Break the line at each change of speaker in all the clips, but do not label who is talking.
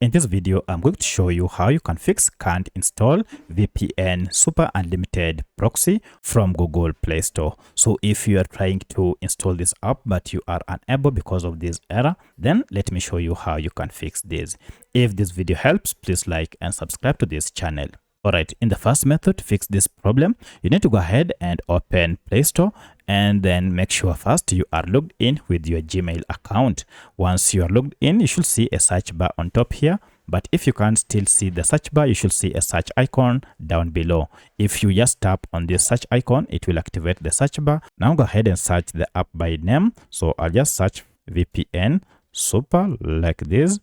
In this video, I'm going to show you how you can fix can't install VPN Super Unlimited Proxy from Google Play Store. So if you are trying to install this app but you are unable because of this error, then let me show you how you can fix this. If this video helps, please like and subscribe to this channel. Alright, in the first method to fix this problem, you need to go ahead and open Play Store and then make sure first you are logged in with your Gmail account. Once you are logged in, you should see a search bar on top here. But if you can't still see the search bar, you should see a search icon down below. If you just tap on this search icon, it will activate the search bar. Now go ahead and search the app by name. So I'll just search VPN Super like this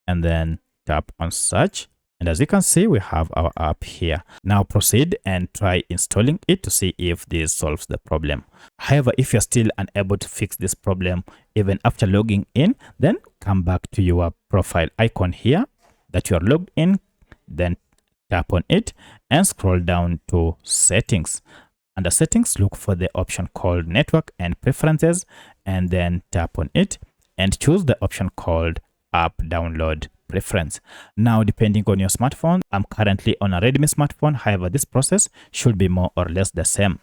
and then tap on search. And as you can see, we have our app here. Now proceed and try installing it to see if this solves the problem. However, if you're still unable to fix this problem even after logging in, then come back to your profile icon here that you are logged in, then tap on it and scroll down to settings. Under settings, look for the option called network and preferences and then tap on it and choose the option called app download preference. Now, depending on your smartphone, I'm currently on a Redmi smartphone. However, this process should be more or less the same.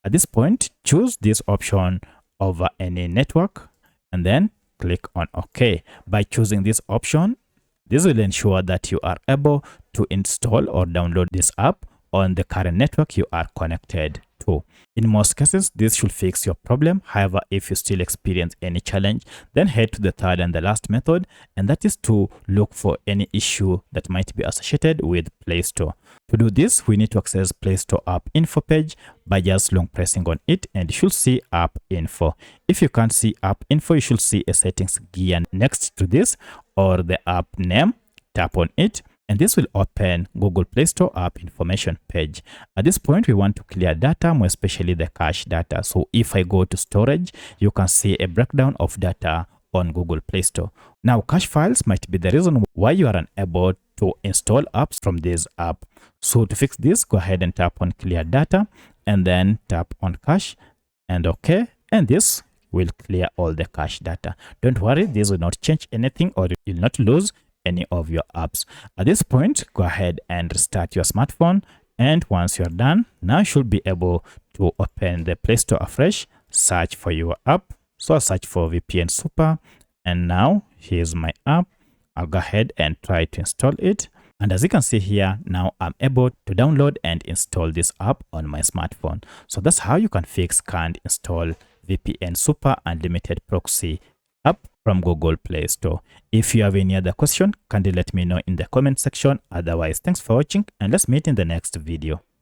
At this point, choose this option over any network and then click on OK. By choosing this option, this will ensure that you are able to install or download this app on the current network you are connected to. In most cases, this should fix your problem. However, if you still experience any challenge, then head to the third and the last method, and that is to look for any issue that might be associated with Play Store. To do this, we need to access Play Store app info page by just long pressing on it, and you should see app info. If you can't see app info, you should see a settings gear next to this or the app name. Tap on it. And this will open Google Play Store app information page. At this point, we want to clear data, more especially the cache data. So if I go to storage, you can see a breakdown of data on Google Play Store. Now, cache files might be the reason why you are unable to install apps from this app. So to fix this, go ahead and tap on clear data and then tap on cache and OK. And this will clear all the cache data. Don't worry, this will not change anything or you'll not lose any of your apps. At this point, go ahead and restart your smartphone, and once you're done, now you should be able to open the Play Store afresh, search for your app. So I'll search for VPN Super, and now here's my app. I'll go ahead and try to install it, and as you can see here, now I'm able to download and install this app on my smartphone. So that's how you can fix can't install VPN Super Unlimited Proxy app from Google Play Store. If you have any other question, kindly let me know in the comment section. Otherwise, thanks for watching and let's meet in the next video.